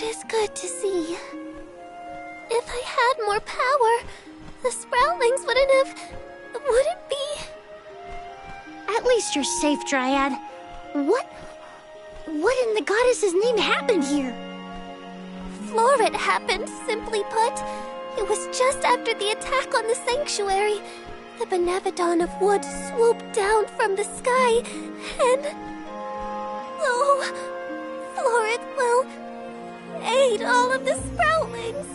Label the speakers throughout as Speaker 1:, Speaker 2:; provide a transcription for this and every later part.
Speaker 1: is good to see. If I had more power, the Sproutlings wouldn't be...
Speaker 2: At least you're safe, Dryad. What in the goddess's name happened here?
Speaker 1: Floret happened, simply put. It was just after the attack on the sanctuary. The Benevodoner of Wood swooped down from the sky, and... oh, Floret, well, ate all of the Sproutlings,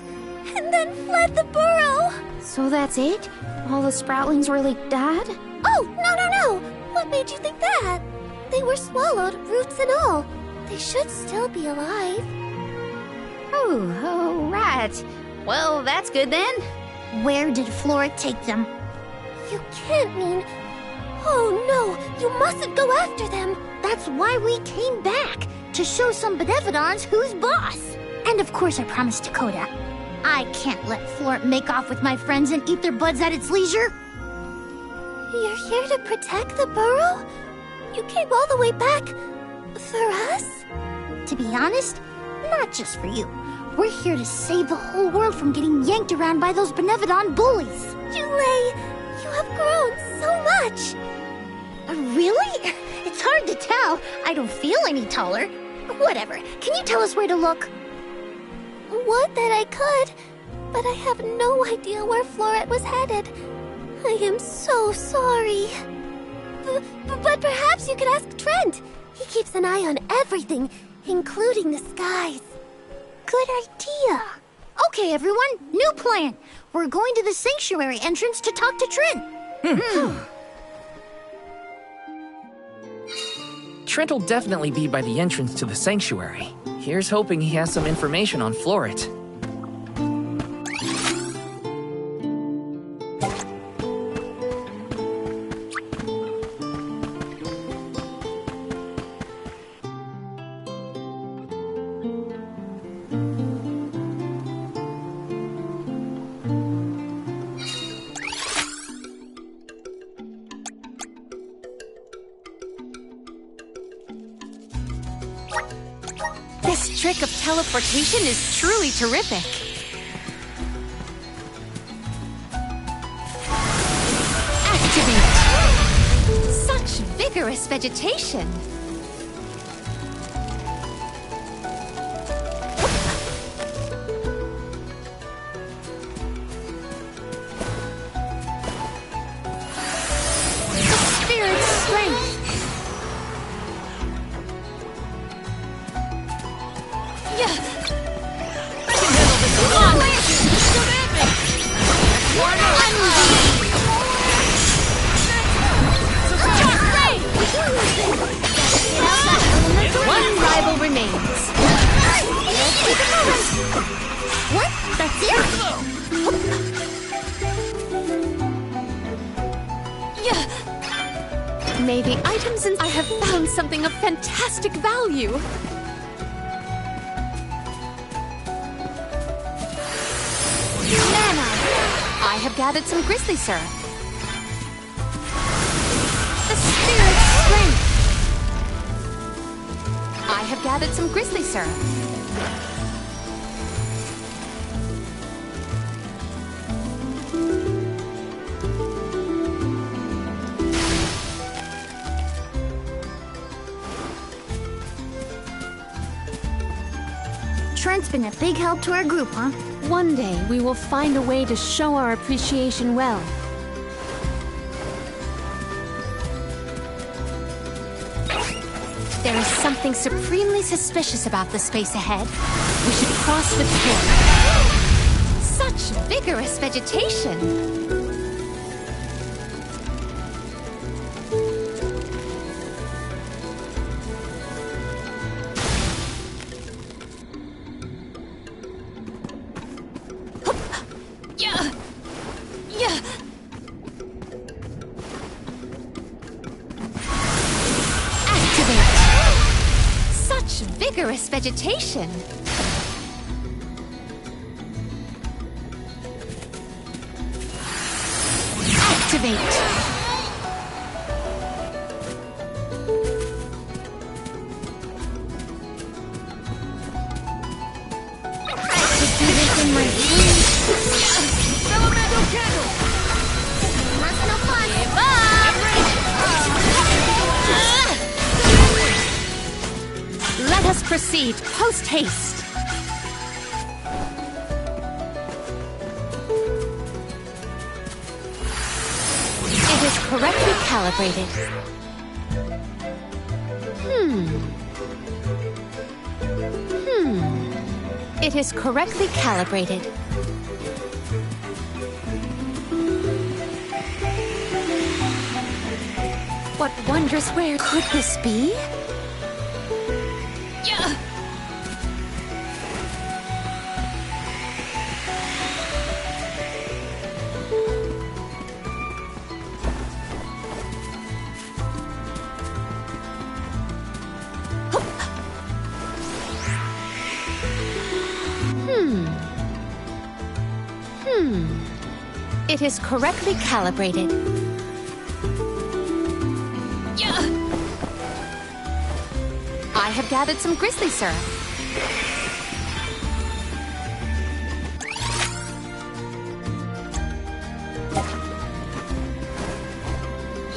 Speaker 1: and then fled the burrow.
Speaker 2: So that's it? All the Sproutlings really died?
Speaker 1: Oh, no! What made you think that? They were swallowed, roots and all. They should still be alive.
Speaker 2: Oh, right. Well, that's good then. Where did Floret take them?
Speaker 1: You can't mean... Oh no, you mustn't go after them.
Speaker 2: That's why we came back, to show some Benevodons who's boss. And of course I promised Dakota. I can't let Floret make off with my friends and eat their buds at its leisure.
Speaker 1: You're here to protect the burrow? You came all the way back... for us?
Speaker 2: To be honest, not just for you. We're here to save the whole world from getting yanked around by those Benevodon bullies.
Speaker 1: Julay, you have grown so much.
Speaker 2: Really? It's hard to tell. I don't feel any taller. Whatever. Can you tell us where to look?
Speaker 1: Would that I could, but I have no idea where Floret was headed. I am so sorry. But perhaps you could ask Trent. He keeps an eye on everything, including the skies.
Speaker 2: Good idea. Okay, everyone, new plan. We're going to the sanctuary entrance to talk to Trent.
Speaker 3: Trent will definitely be by the entrance to the sanctuary. Here's hoping he has some information on Floret.
Speaker 4: This trick of teleportation is truly terrific. Activate! Such vigorous vegetation. The spirit's strength. One rival remains.
Speaker 2: What? That's it?
Speaker 4: May the items I have found something of fantastic value. Mana! I have gathered some grizzly syrup. The spirit's strength. I have gathered some grizzly syrup.
Speaker 2: Trent's been a big help to our group, huh?
Speaker 4: One day, we will find a way to show our appreciation well. There is something supremely suspicious about the space ahead. We should cross with care. Such vigorous vegetation! Vigorous vegetation. Activate.
Speaker 2: memory.
Speaker 4: Elemental candle!
Speaker 2: That's no fun.
Speaker 4: Let us proceed post-haste. It is correctly calibrated. It is correctly calibrated. What wondrous ware could this be? Yeah. It is correctly calibrated. Yeah. I have gathered some grizzly syrup.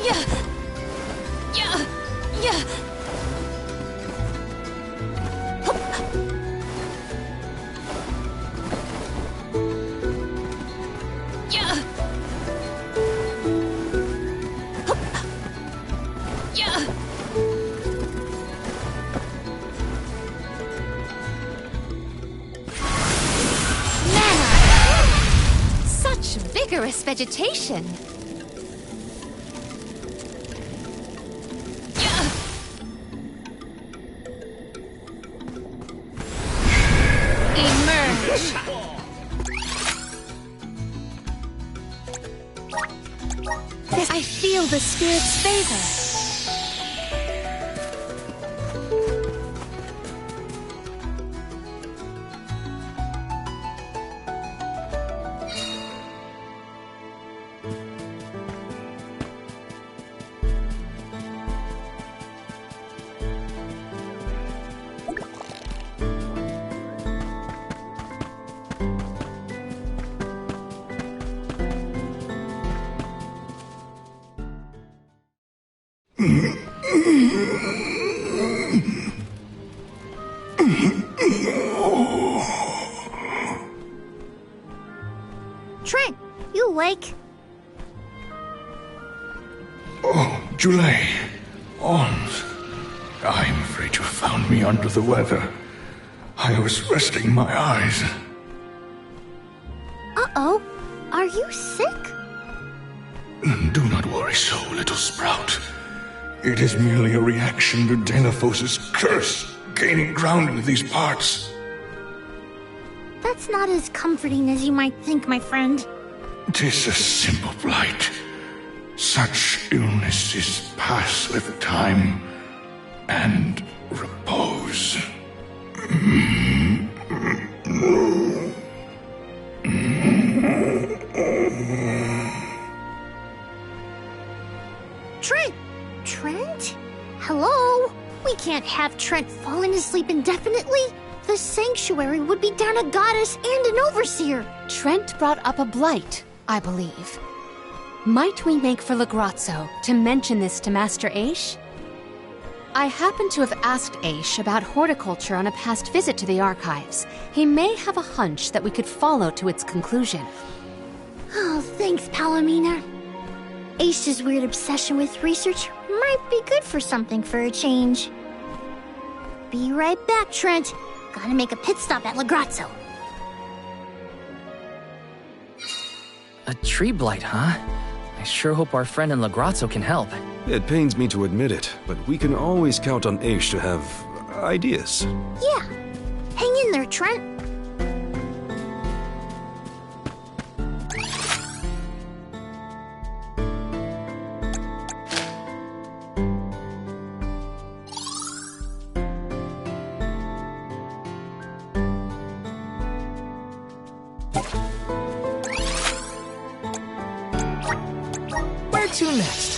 Speaker 4: Yeah. Yeah. Yeah. Vigorous vegetation. Emerge. I feel the spirit's favor.
Speaker 2: Trent, you awake?
Speaker 5: Oh, Julie. Arms. I'm afraid you found me under the weather. I was resting my eyes.
Speaker 2: Uh-oh. Are you sick?
Speaker 5: Do not worry so, little sprout. It is merely a reaction to Delaphos's curse gaining ground in these parts.
Speaker 2: That's not as comforting as you might think, my friend.
Speaker 5: 'Tis a simple blight. Such illnesses pass with time and repose.
Speaker 2: Trent? Hello? We can't have Trent falling asleep indefinitely. The sanctuary would be down a goddess and an overseer.
Speaker 4: Trent brought up a blight, I believe. Might we make for Legrazzo to mention this to Master Aish? I happen to have asked Aish about horticulture on a past visit to the archives. He may have a hunch that we could follow to its conclusion.
Speaker 2: Oh, thanks, Palomina. Aish's weird obsession with research might be good for something for a change. Be right back, Trent. Gotta make a pit stop at Legrazzo.
Speaker 3: A tree blight, huh? I sure hope our friend in Legrazzo can help.
Speaker 6: It pains me to admit it, but we can always count on Aish to have ideas.
Speaker 2: Yeah. Hang in there, Trent.
Speaker 3: Where to next?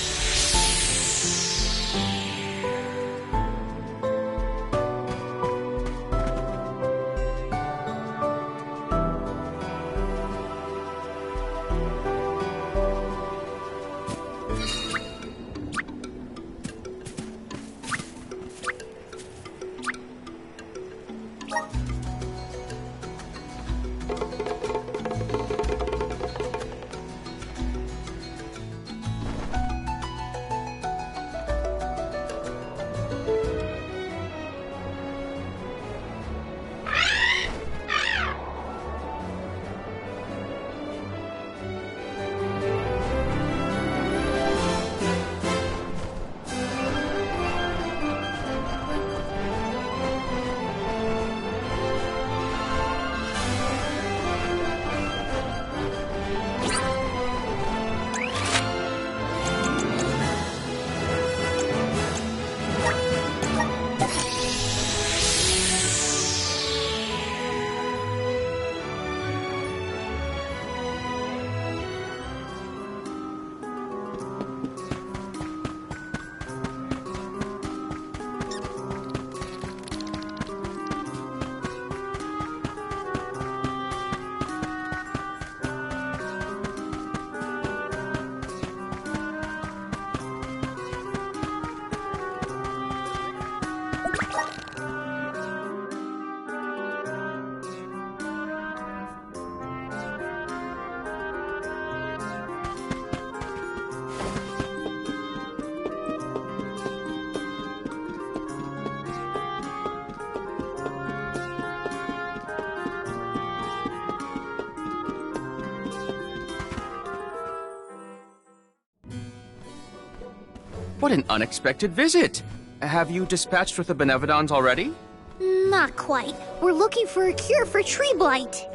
Speaker 7: What an unexpected visit! Have you dispatched with the Benevodons already?
Speaker 2: Not quite. We're looking for a cure for tree blight.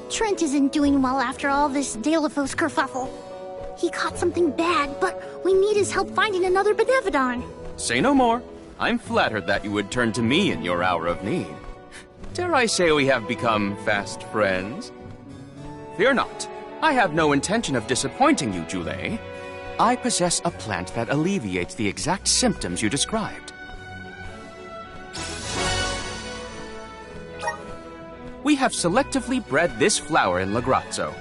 Speaker 2: Trent isn't doing well after all this Delafos kerfuffle. He caught something bad, but we need his help finding another Benevodon.
Speaker 7: Say no more. I'm flattered that you would turn to me in your hour of need. Dare I say we have become fast friends? Fear not. I have no intention of disappointing you, Julie. I possess a plant that alleviates the exact symptoms you described. We have selectively bred this flower in Legrazzo.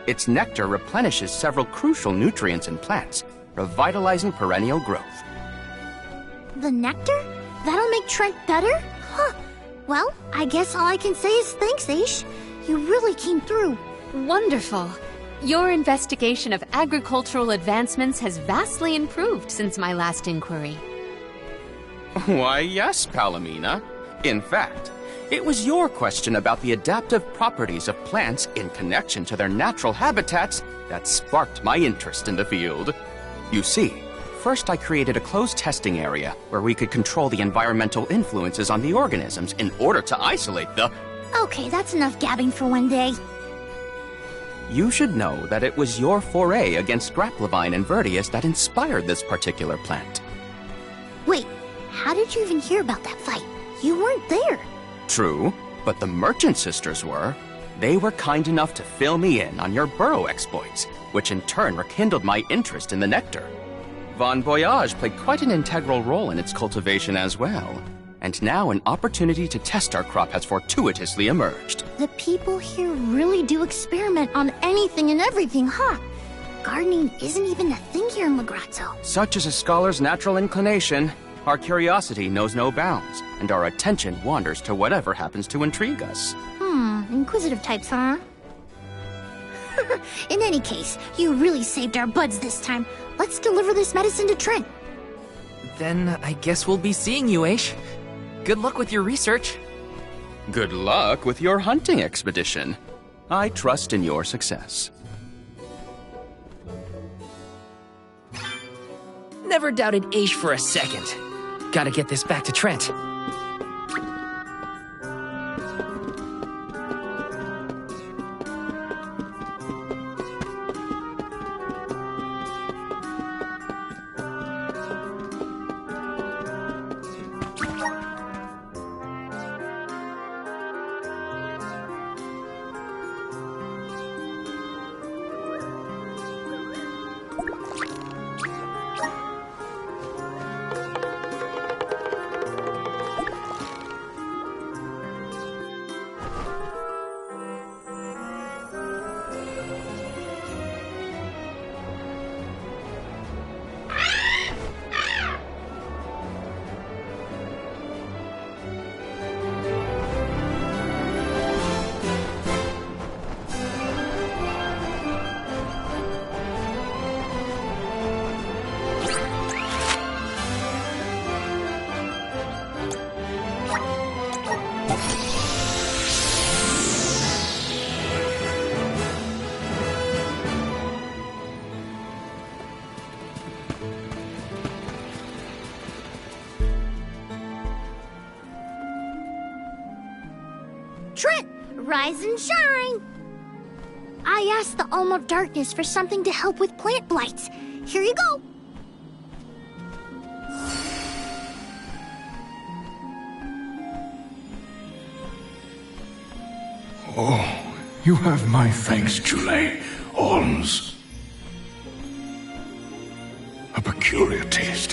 Speaker 7: Its nectar replenishes several crucial nutrients in plants, revitalizing perennial growth.
Speaker 2: The nectar? That'll make Trent better? Huh. Well, I guess all I can say is thanks, Aish. You really came through.
Speaker 4: Wonderful. Your investigation of agricultural advancements has vastly improved since my last inquiry.
Speaker 7: Why, yes, Palomina. In fact, it was your question about the adaptive properties of plants in connection to their natural habitats that sparked my interest in the field. You see, first I created a closed testing area where we could control the environmental influences on the organisms in order to isolate the...
Speaker 2: Okay, that's enough gabbing for one day.
Speaker 7: You should know that it was your foray against Grapplevine and Vertius that inspired this particular plant.
Speaker 2: Wait, how did you even hear about that fight? You weren't there.
Speaker 7: True, but the Merchant Sisters were. They were kind enough to fill me in on your burrow exploits, which in turn rekindled my interest in the nectar. Von Voyage played quite an integral role in its cultivation as well. And now an opportunity to test our crop has fortuitously emerged.
Speaker 2: The people here really do experiment on anything and everything, huh? Gardening isn't even a thing here in Legrazzo.
Speaker 7: Such is a scholar's natural inclination. Our curiosity knows no bounds, and our attention wanders to whatever happens to intrigue us.
Speaker 2: Inquisitive types, huh? In any case, you really saved our buds this time. Let's deliver this medicine to Trent.
Speaker 3: Then I guess we'll be seeing you, Aish. Good luck with your research.
Speaker 7: Good luck with your hunting expedition. I trust in your success.
Speaker 3: Never doubted Aish for a second. Gotta get this back to Trent.
Speaker 2: Trent, rise and shine! I asked the Alm of Darkness for something to help with plant blights. Here you go.
Speaker 5: Oh, you have my thanks, Julie. Alms. A peculiar taste.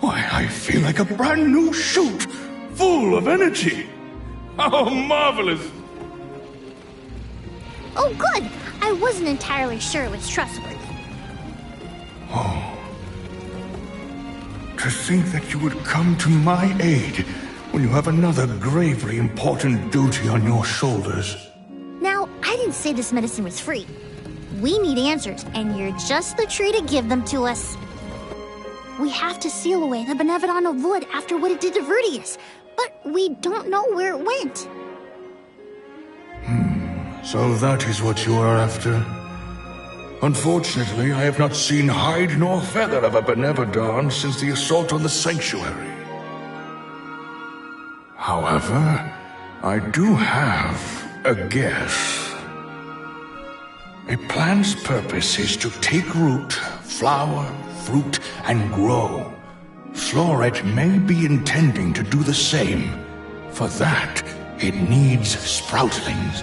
Speaker 5: Why, I feel like a brand new shoot, full of energy. How marvelous!
Speaker 2: Oh, good. I wasn't entirely sure it was trustworthy.
Speaker 5: Oh. To think that you would come to my aid when you have another gravely important duty on your shoulders.
Speaker 2: Now, I didn't say this medicine was free. We need answers, and you're just the tree to give them to us. We have to seal away the Benevodon of Wood after what it did to Vertius, but we don't know where it went.
Speaker 5: So that is what you are after? Unfortunately, I have not seen hide nor feather of a Benevodoner since the assault on the sanctuary. However, I do have a guess. A plant's purpose is to take root, flower, fruit, and grow. Floret may be intending to do the same. For that, it needs sproutlings.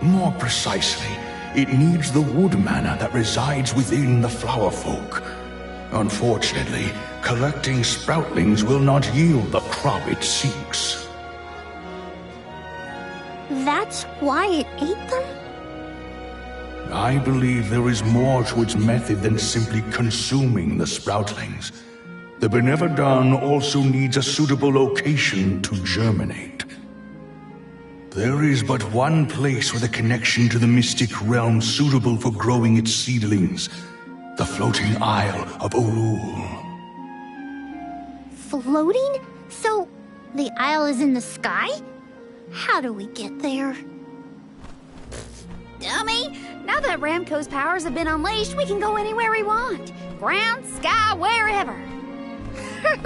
Speaker 5: More precisely, it needs the wood mana that resides within the flower folk. Unfortunately, collecting sproutlings will not yield the crop it seeks.
Speaker 2: That's why it ate them?
Speaker 5: I believe there is more to its method than simply consuming the sproutlings. The Benevodoner also needs a suitable location to germinate. There is but one place with a connection to the mystic realm suitable for growing its seedlings. The floating Isle of Orul.
Speaker 2: Floating? So, the isle is in the sky? How do we get there?
Speaker 8: Dummy! Now that Ramco's powers have been unleashed, we can go anywhere we want. Ground, sky, wherever.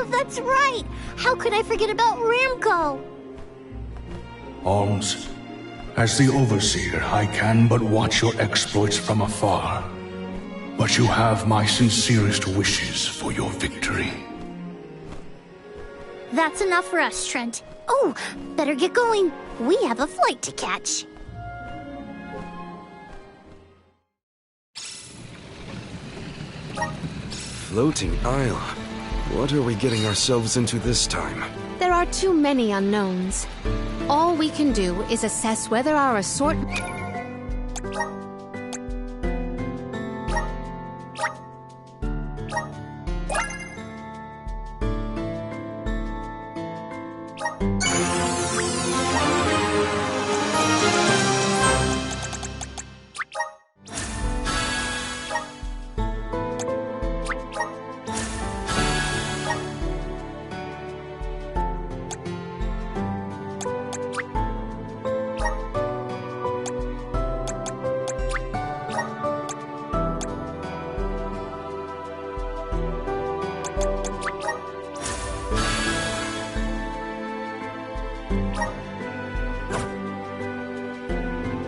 Speaker 2: That's right! How could I forget about Ramco?
Speaker 5: Holmes, as the Overseer, I can but watch your exploits from afar. But you have my sincerest wishes for your victory.
Speaker 2: That's enough for us, Trent. Oh, better get going. We have a flight to catch.
Speaker 6: Floating Isle. What are we getting ourselves into this time?
Speaker 4: There are too many unknowns. All we can do is assess whether our assortment...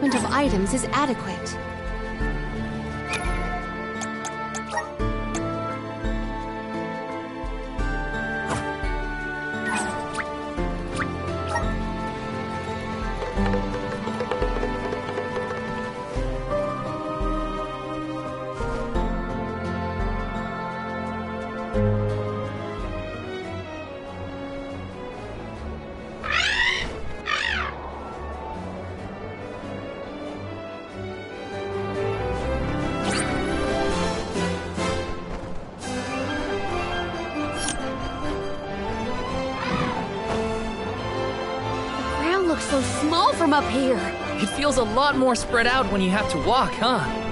Speaker 4: of items is adequate. So small from up here.
Speaker 3: It feels a lot more spread out when you have to walk, huh?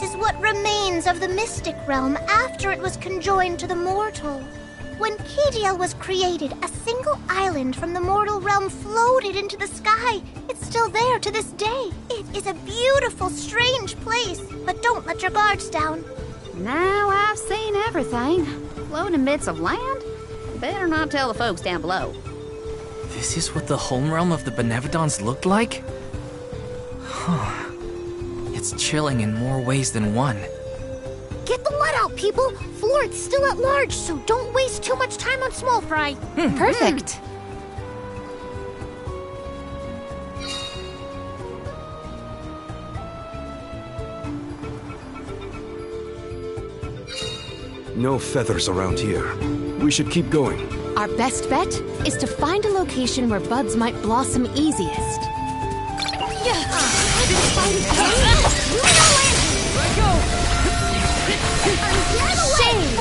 Speaker 2: Is what remains of the mystic realm after it was conjoined to the mortal. When Kediel was created, a single island from the mortal realm floated into the sky. It's still there to this day. It is a beautiful, strange place, but don't let your guards down.
Speaker 8: Now I've seen everything. Floating bits of land? Better not tell the folks down below.
Speaker 3: This is what the home realm of the Benevodoners looked like? Huh. It's chilling in more ways than one.
Speaker 2: Get the let out, people! Floret's still at large, so don't waste too much time on small fry.
Speaker 4: Perfect.
Speaker 6: No feathers around here. We should keep going.
Speaker 4: Our best bet is to find a location where buds might blossom easiest.
Speaker 3: Let go!
Speaker 4: Shame!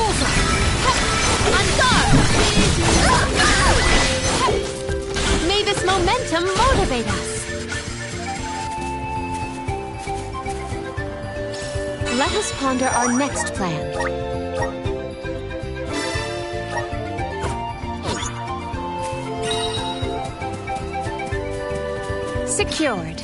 Speaker 4: Let us ponder our next plan. Secured.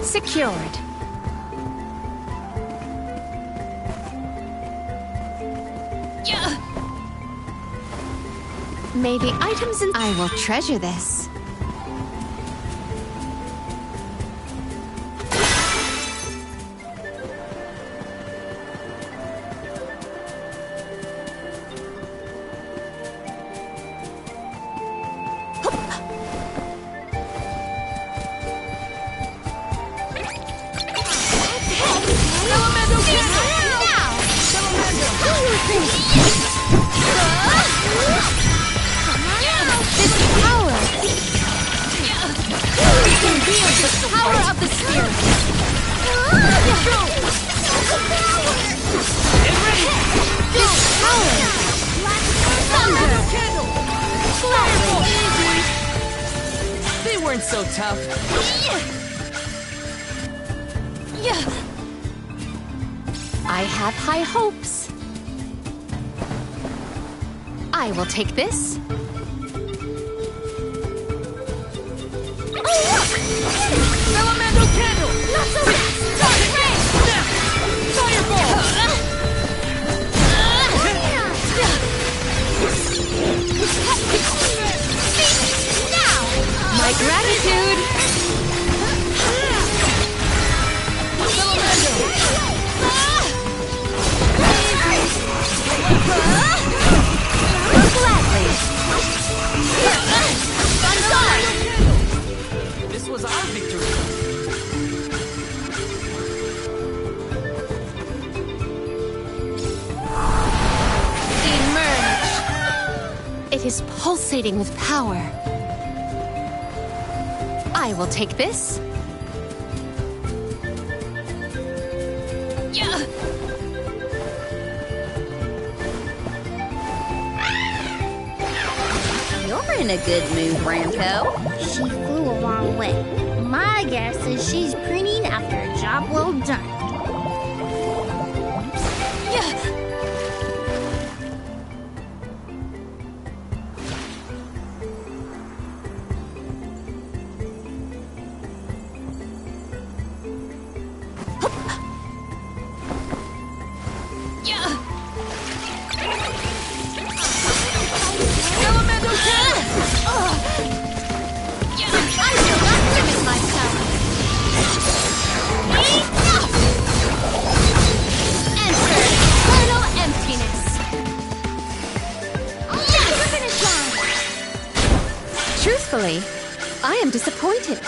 Speaker 4: Secured. May the items in... I will treasure this.
Speaker 3: So tough.
Speaker 4: I have high hopes. I will take this.
Speaker 3: Elemental candle! Not so fast! Fireball!
Speaker 4: My gratitude! Gladly!
Speaker 3: This was our victory.
Speaker 4: Emerge! It is pulsating with power. I will take this.
Speaker 8: You're in a good mood, Branco.
Speaker 2: She flew a long way. My guess is she's preening after a job well done.
Speaker 4: Truthfully, I am disappointed.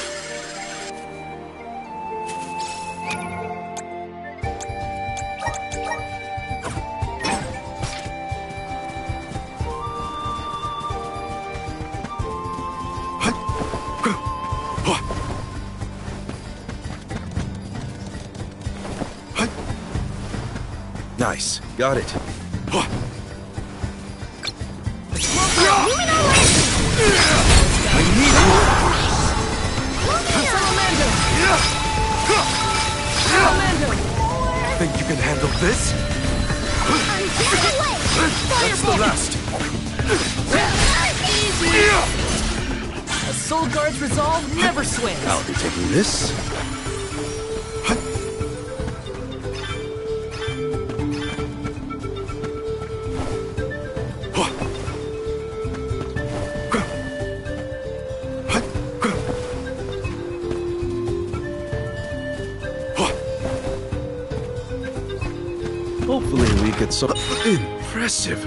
Speaker 6: Nice. Got it. I need you! Think you can handle this? That's the last.
Speaker 3: A Soul Guard's resolve never swings.
Speaker 6: I'll be taking this. Hopefully we get some... Impressive!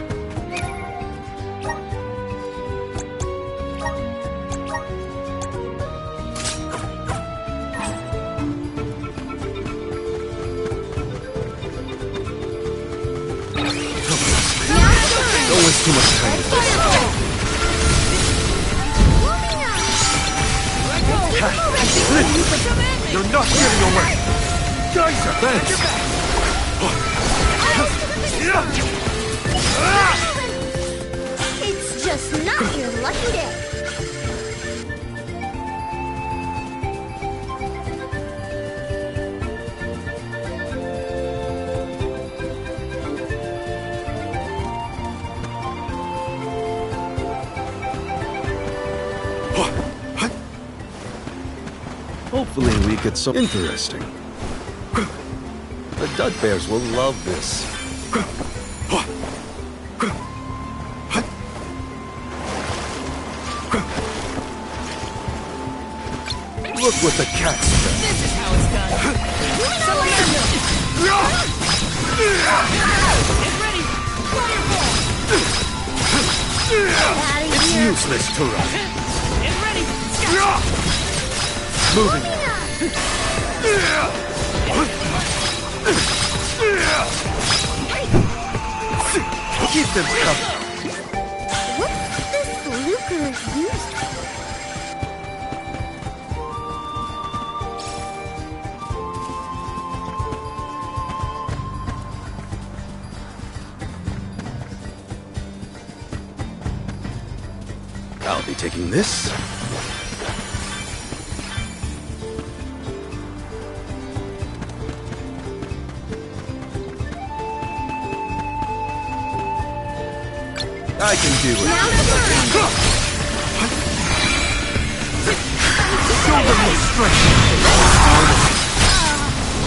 Speaker 6: Don't waste too much time with this. You're not getting away! Geyser! Thanks! get so interesting. The Dud Bears will love this. Look what the cat's done.
Speaker 3: This is how it's done. Get ready! Fireball!
Speaker 6: It's useless to run.
Speaker 3: Get ready!
Speaker 6: Moving. Keep them coming.
Speaker 2: What's this lucre used for?
Speaker 6: I'll be taking this. I can do it. Show them your strength.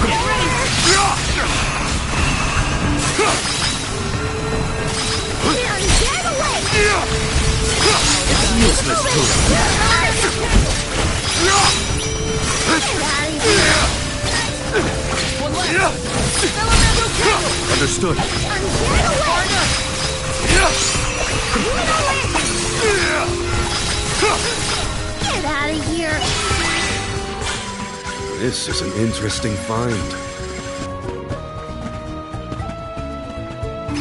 Speaker 3: Get ready!
Speaker 2: Get away!
Speaker 6: Useless to Understood.
Speaker 2: Get out of here!
Speaker 6: This is an interesting find.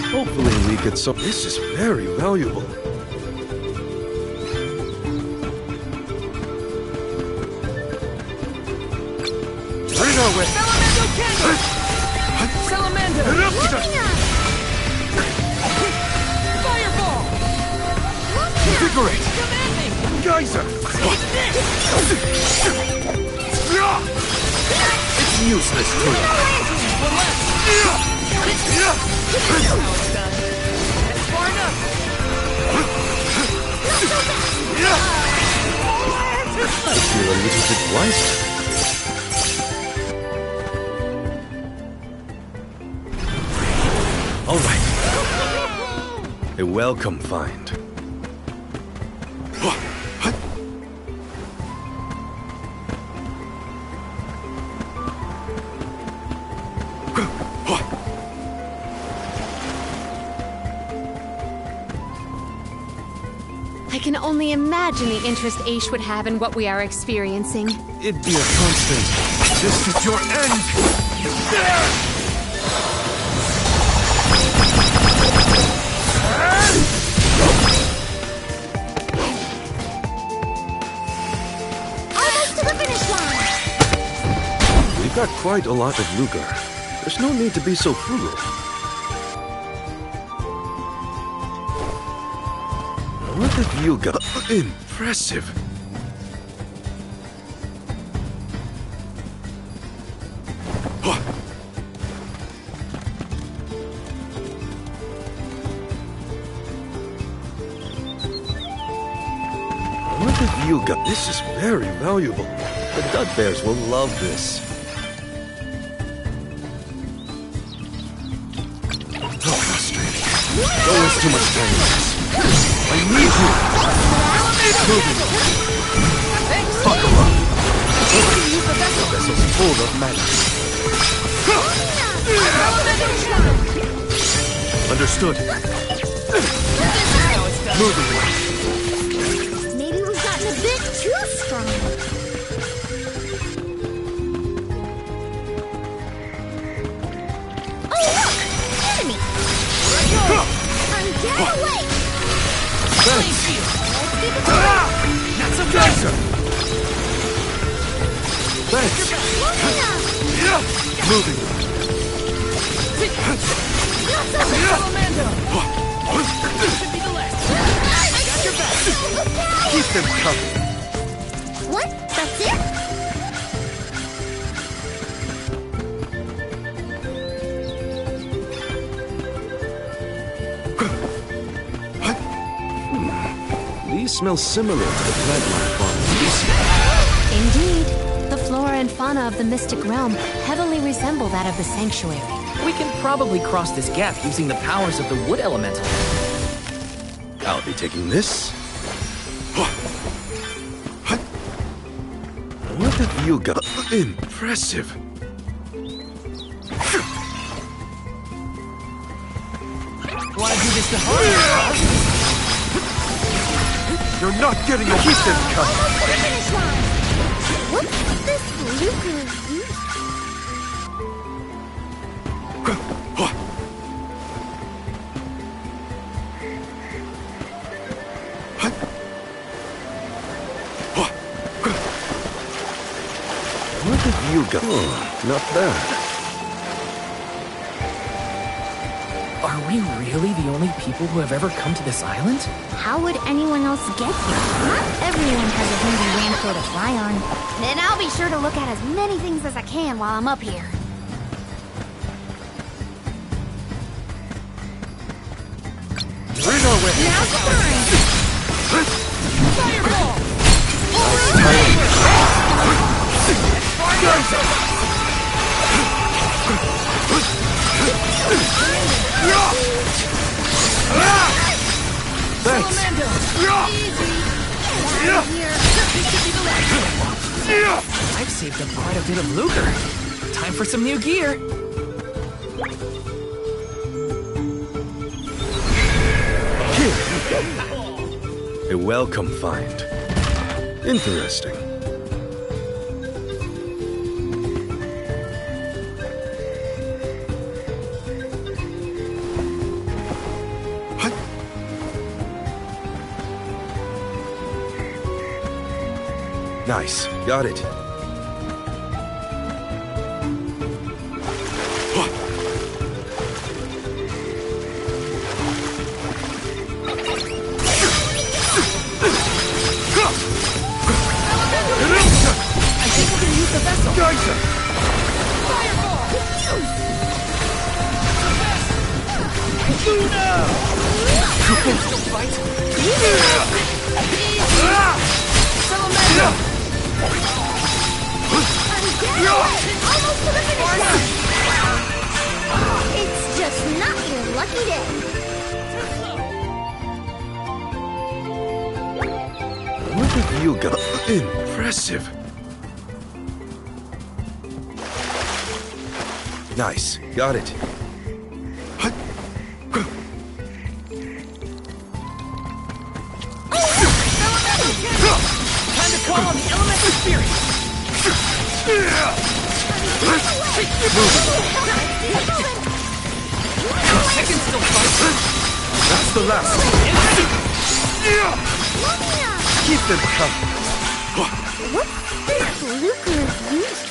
Speaker 6: Hopefully we get some... This is very valuable. Put it our way.
Speaker 3: Salamando! Fireball!
Speaker 6: Invigorate!
Speaker 3: Command me!
Speaker 6: Geyser! It's useless to
Speaker 3: One left! This is how it's done. That's far enough!
Speaker 6: I feel a little bit wiser. All right. A welcome find.
Speaker 4: I can only imagine the interest Aish would have in what we are experiencing.
Speaker 6: It'd be a constant. Just at your end.
Speaker 2: Almost to the finish line!
Speaker 6: We've got quite a lot of lucre. There's no need to be so frugal. What have you got? Impressive. What have you got? This is very valuable. The Dud Bears will love this. How frustrating. Don't waste too much time on this. I need you! Moving! Buckle up! The vessel's full of magic. Understood. Moving!
Speaker 2: Maybe we've gotten a bit too strong. Oh, look! Enemy! Get away!
Speaker 6: Thanks!
Speaker 3: Not so good!
Speaker 6: Geyser! Thanks! Moving!
Speaker 3: Salamando! Should be the last. Got your back.
Speaker 6: Keep them coming!
Speaker 2: What? That's it?
Speaker 6: These smell similar to the plant life on.
Speaker 4: Indeed, the flora and fauna of the mystic realm heavily resemble that of the sanctuary.
Speaker 3: We can probably cross this gap using the powers of the wood elemental.
Speaker 6: I'll be taking this. What have you got? Impressive.
Speaker 3: Wanna do this to harm?
Speaker 6: You're not getting a keep them cut.
Speaker 2: Finish line. What's this lucre used?
Speaker 6: What have you got? Oh, not bad.
Speaker 3: Are we really the only people who have ever come to this island?
Speaker 2: How would anyone else get here? Not everyone has a handy raincoat to fly on.
Speaker 8: Then I'll be sure to look at as many things as I can while I'm up here.
Speaker 6: We're in our way.
Speaker 2: Now's the time!
Speaker 8: Fireball!
Speaker 6: Thanks.
Speaker 3: I've saved up quite a bit of lucre. Time for some new gear.
Speaker 6: A welcome find. Interesting. Nice. Got it.
Speaker 3: I think we can use the vessel.
Speaker 2: It's just not your lucky day.
Speaker 6: What have you got? Impressive. Nice. Got it.
Speaker 3: Time to call on the elemental spirit. I can still fight.
Speaker 6: That's the last. Keep them coming.
Speaker 2: What's this lucre used?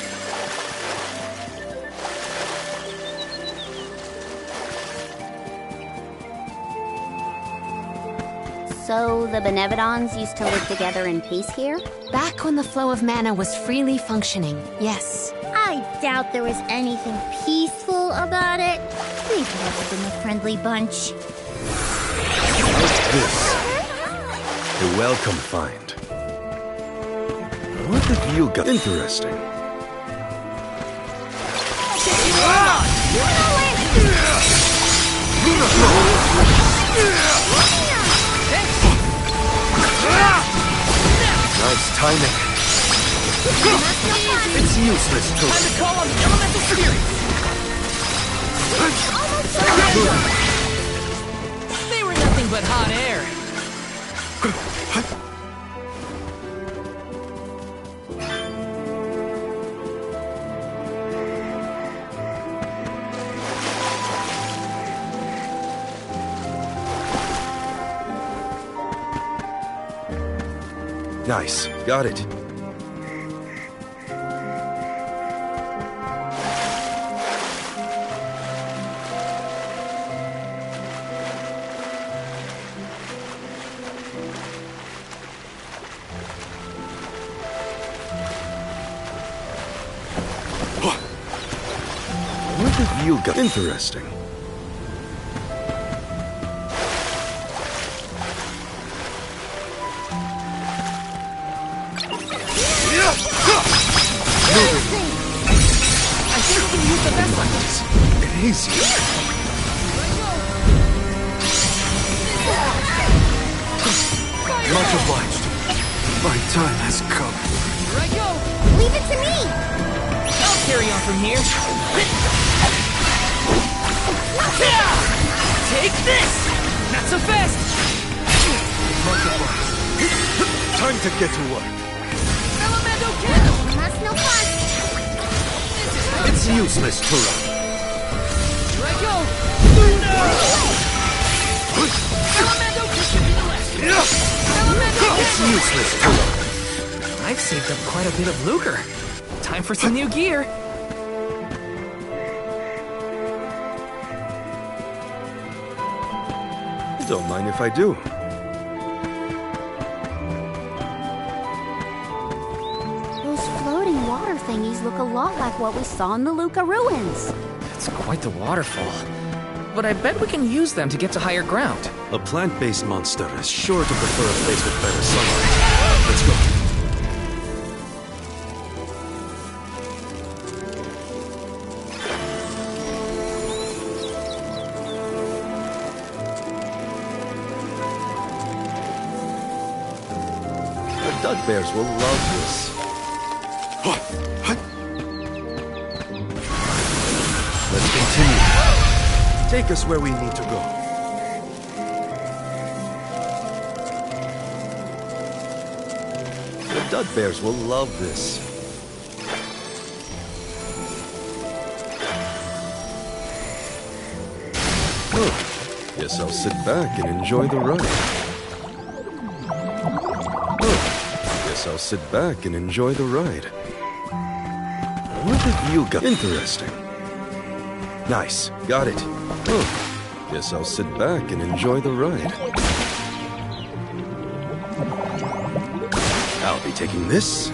Speaker 8: So the Benevodons used to live together in peace here?
Speaker 4: Back when the flow of mana was freely functioning, yes.
Speaker 2: I doubt there was anything peaceful about it. They've never been a friendly bunch.
Speaker 6: What's this? A welcome find. What have you got? Interesting. Nice timing. It's useless to
Speaker 3: Time to call on the elemental spirit. They were nothing but hot air.
Speaker 6: Nice. Got it. What have you got? Interesting. Moving. It's easy. Much obliged. My time has come.
Speaker 9: Here I go!
Speaker 2: Leave it to me!
Speaker 9: I'll carry on from here. Take this! Not so fast!
Speaker 6: Much obliged. Time to get to work.
Speaker 9: Elemento kill!
Speaker 2: That's no fun.
Speaker 6: It's useless to run.
Speaker 9: Here I go! Elemento kill to the left! Elemento
Speaker 6: It's
Speaker 9: kill!
Speaker 6: useless to run.
Speaker 3: I've saved up quite a bit of lucre. Time for some new gear.
Speaker 6: Don't mind if I do.
Speaker 8: Those floating water thingies look a lot like what we saw in the Luca ruins.
Speaker 3: It's quite the waterfall. But I bet we can use them to get to higher ground.
Speaker 6: A plant-based monster is sure to prefer a place with better sunlight. Let's go. The Dugbears will love this. Let's continue. Take us where we need to go. The Dugbears will love this. Oh, guess I'll sit back and enjoy the ride. Guess I'll sit back and enjoy the ride. What have you got? Interesting. Nice. Got it. Oh, guess I'll sit back and enjoy the ride. I'll be taking this.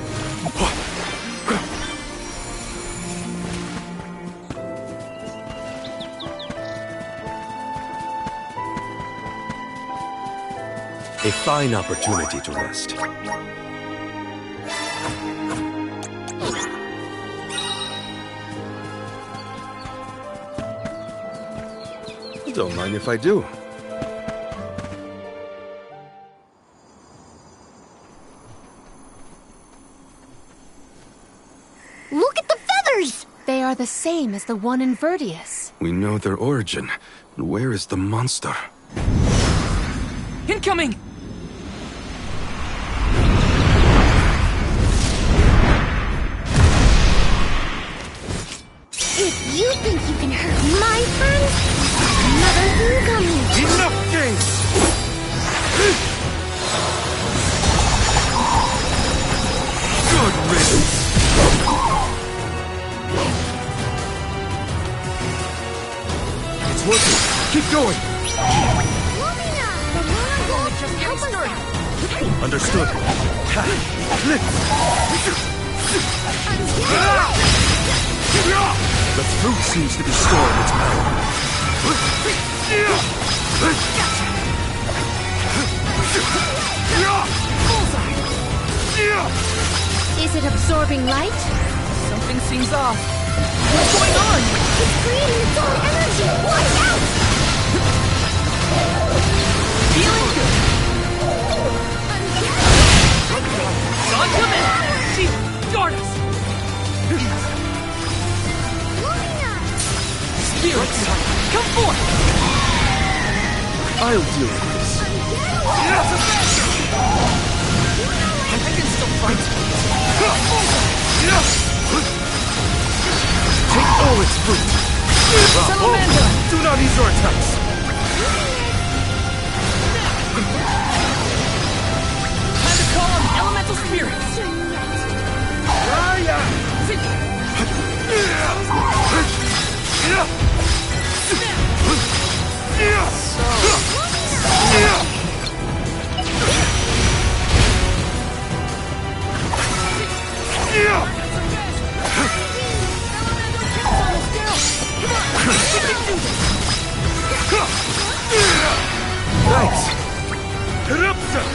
Speaker 6: A fine opportunity to rest. Don't mind if I do.
Speaker 2: Look at the feathers!
Speaker 4: They are the same as the one in Verdius.
Speaker 6: We know their origin. Where is the monster?
Speaker 3: Incoming!
Speaker 2: If you think you can hurt my friends, another incoming!
Speaker 6: Enough games! Good riddance! It's working! Keep going!
Speaker 2: Lumina! The Mana-Baum just help us out!
Speaker 6: Understood. The fruit seems to be storing its power.
Speaker 4: Is it absorbing light?
Speaker 3: Something seems off. What's going on?
Speaker 2: It's creating its own energy! Watch out!
Speaker 3: Feeling good. John, come in! She's guard us! Spirits, come forth!
Speaker 6: I'll deal with this.
Speaker 3: I can still fight.
Speaker 6: Take all its fruit.
Speaker 3: Salamander!
Speaker 6: Do not ease your attacks.
Speaker 3: Time to call on elemental spirits!
Speaker 6: Thanks. Eruption!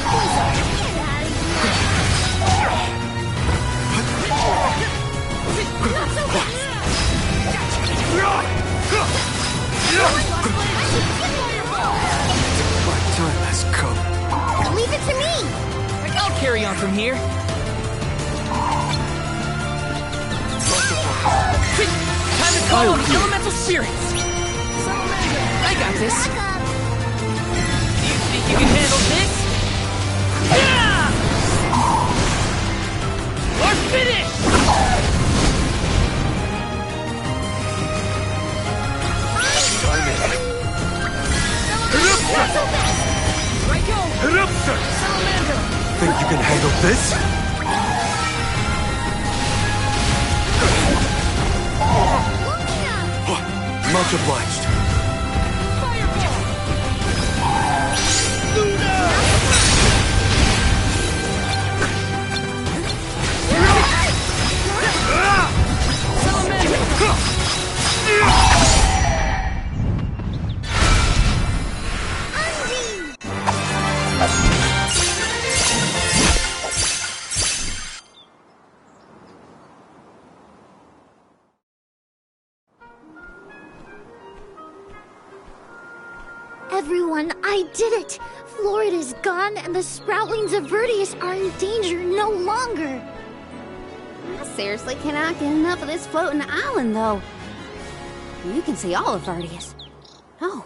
Speaker 3: carry on from here. Quick! Time to call on the elemental spirits! I got this. Do you think you can handle this? Yeah! Or finish!
Speaker 6: Hit up, sir! Hit up, sir! Think you can handle this? Much obliged.
Speaker 2: Everyone, I did it! Florida's gone, and the sproutlings of Vertius are in danger no longer!
Speaker 8: I seriously cannot get enough of this floating island, though. You can see all of Vertius. Oh,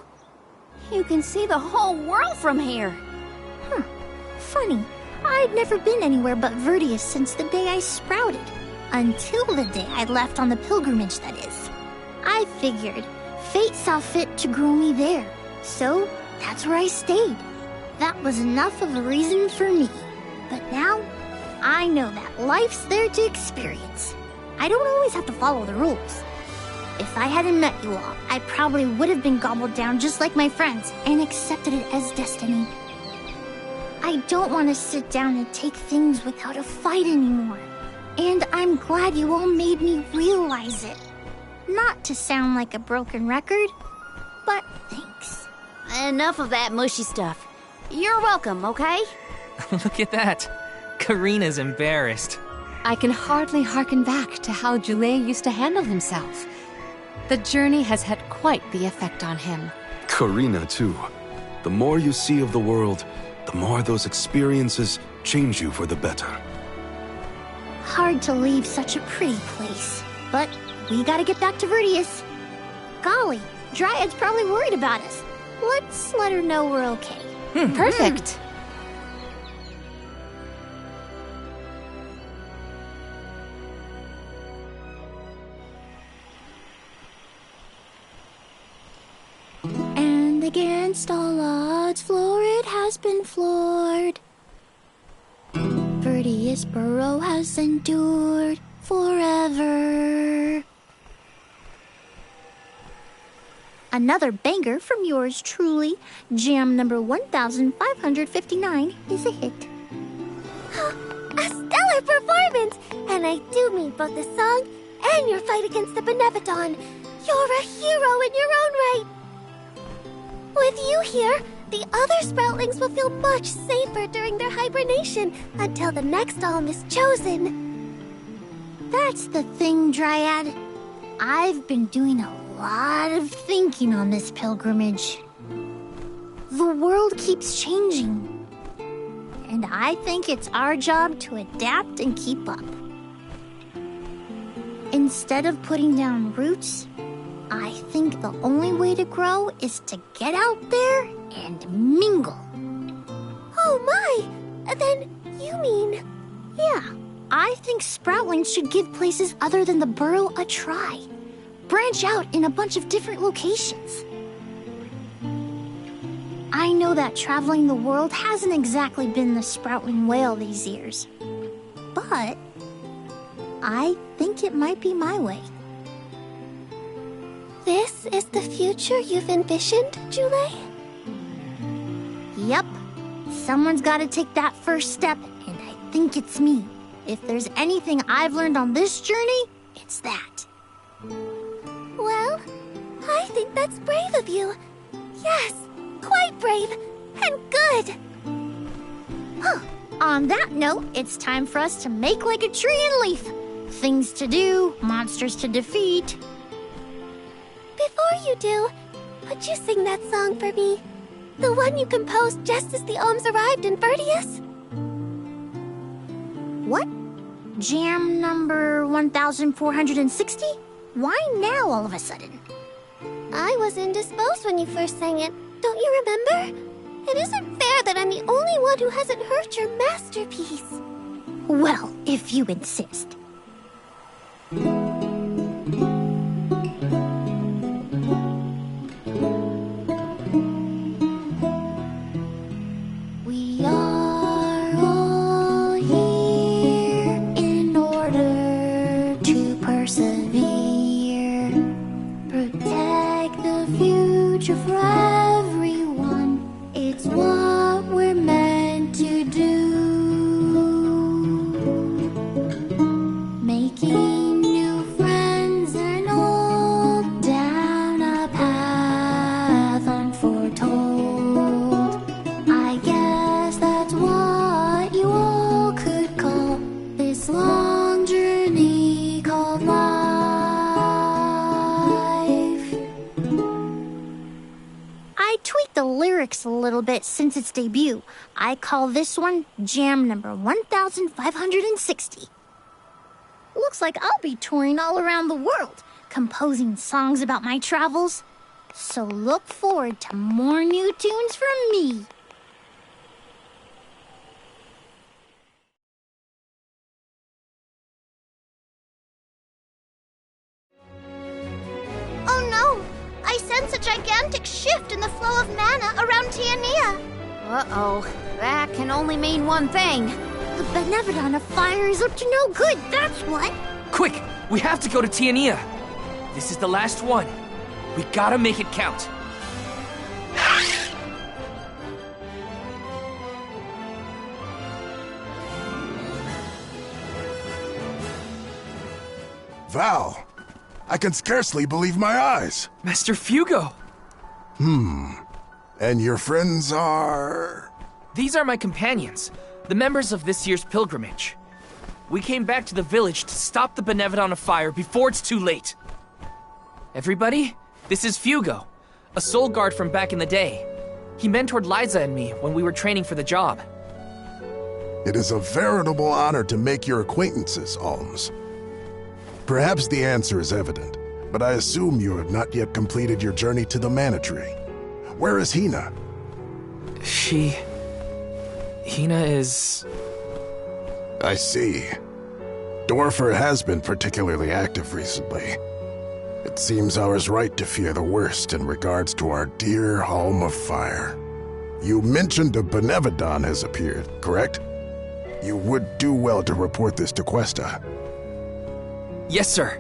Speaker 8: you can see the whole world from here.
Speaker 2: Funny, I'd never been anywhere but Vertius since the day I sprouted. Until the day I left on the pilgrimage, that is. I figured fate saw fit to grow me there. So, that's where I stayed. That was enough of a reason for me. But now, I know that life's there to experience. I don't always have to follow the rules. If I hadn't met you all, I probably would have been gobbled down just like my friends and accepted it as destiny. I don't want to sit down and take things without a fight anymore. And I'm glad you all made me realize it. Not to sound like a broken record, but thanks.
Speaker 8: Enough of that mushy stuff. You're welcome, okay?
Speaker 3: Look at that. Karina's embarrassed.
Speaker 4: I can hardly hearken back to how Joulet used to handle himself. The journey has had quite the effect on him.
Speaker 6: Karina, too. The more you see of the world, the more those experiences change you for the better.
Speaker 2: Hard to leave such a pretty place, but we gotta get back to Vertius. Golly, Dryad's probably worried about us. Let's let her know we're okay.
Speaker 4: Perfect.
Speaker 2: And against all odds, Florid has been floored. Vertius Burrow has endured forever. Another banger from yours truly, jam number 1559 is a hit.
Speaker 1: A stellar performance! And I do mean both the song and your fight against the Benevodon. You're a hero in your own right. With you here, the other sproutlings will feel much safer during their hibernation until the next alm is chosen.
Speaker 2: That's the thing, Dryad. I've been doing a lot of thinking on this pilgrimage. The world keeps changing, and I think it's our job to adapt and keep up. Instead of putting down roots, I think the only way to grow is to get out there and mingle.
Speaker 1: Oh my! Then you mean...
Speaker 2: Yeah, I think sproutlings should give places other than the burrow a try. Branch out in a bunch of different locations. I know that traveling the world hasn't exactly been the sproutling whale these years, but I think it might be my way.
Speaker 1: This is the future you've envisioned, Joulet?
Speaker 2: Yep. Someone's got to take that first step, and I think it's me. If there's anything I've learned on this journey, it's that.
Speaker 1: Well, I think that's brave of you. Yes, quite brave and good.
Speaker 2: On that note, it's time for us to make like a tree and leaf. Things to do, monsters to defeat.
Speaker 1: Before you do, would you sing that song for me? The one you composed just as the alms arrived in Vertius?
Speaker 2: What? Jam number 1460? Why now all of a sudden?
Speaker 1: I was indisposed when you first sang it. Don't you remember? It isn't fair that I'm the only one who hasn't heard your masterpiece.
Speaker 2: Well, if you insist.
Speaker 1: We are all here in order to persevere. Protect the future for everyone. It's what we're meant to do. Making new friends and old down a path unforetold. I guess that's what you all could call this long journey called life.
Speaker 2: I tweaked the lyrics a little bit since its debut. I call this one Jam number 1560. Looks like I'll be touring all around the world, composing songs about my travels. So look forward to more new tunes from me.
Speaker 1: Oh no! I sense a gigantic shift in the flow of mana around Tiania.
Speaker 8: Uh-oh. That can only mean one thing.
Speaker 2: The Benevodoner of fire is up to no good, that's what.
Speaker 3: Quick! We have to go to Tiania! This is the last one. We gotta make it count.
Speaker 6: Val, I can scarcely believe my eyes.
Speaker 3: Master Fugo!
Speaker 6: And your friends are...
Speaker 3: These are my companions, the members of this year's pilgrimage. We came back to the village to stop the Benevodoner fire before it's too late. Everybody, this is Fugo, a soul guard from back in the day. He mentored Liza and me when we were training for the job.
Speaker 6: It is a veritable honor to make your acquaintances, Alms. Perhaps the answer is evident, but I assume you have not yet completed your journey to the Mana Tree. Where is Hina?
Speaker 3: Hina is...
Speaker 6: I see. Dwarfer has been particularly active recently. It seems I was right to fear the worst in regards to our dear home of fire. You mentioned a Benevodon has appeared, correct? You would do well to report this to Questa.
Speaker 3: Yes, sir.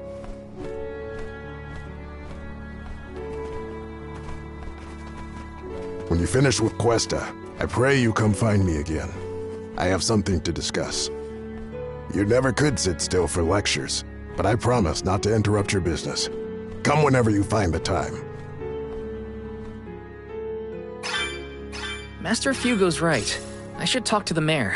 Speaker 6: When you finish with Questa, I pray you come find me again. I have something to discuss. You never could sit still for lectures, but I promise not to interrupt your business. Come whenever you find the time.
Speaker 3: Master Fugo's right. I should talk to the mayor.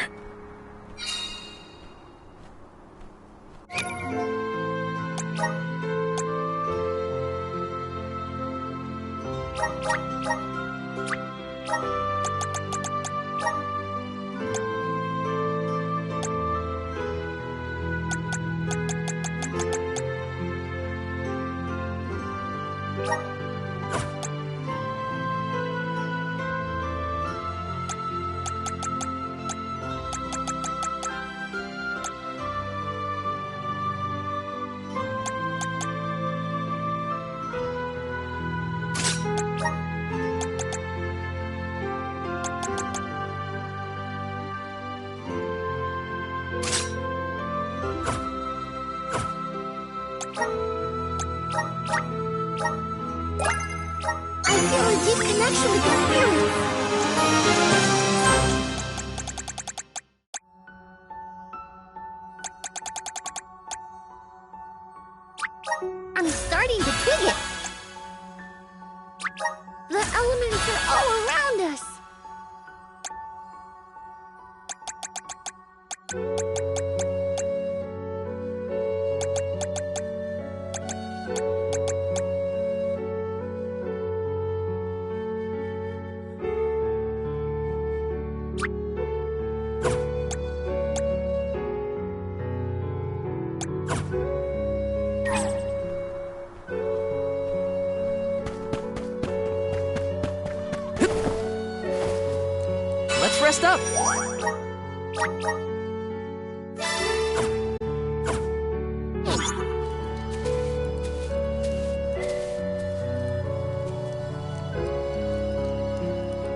Speaker 1: I feel a deep connection with your spirit. I'm starting to dig it. The elements are all around us.
Speaker 3: Let's rest up.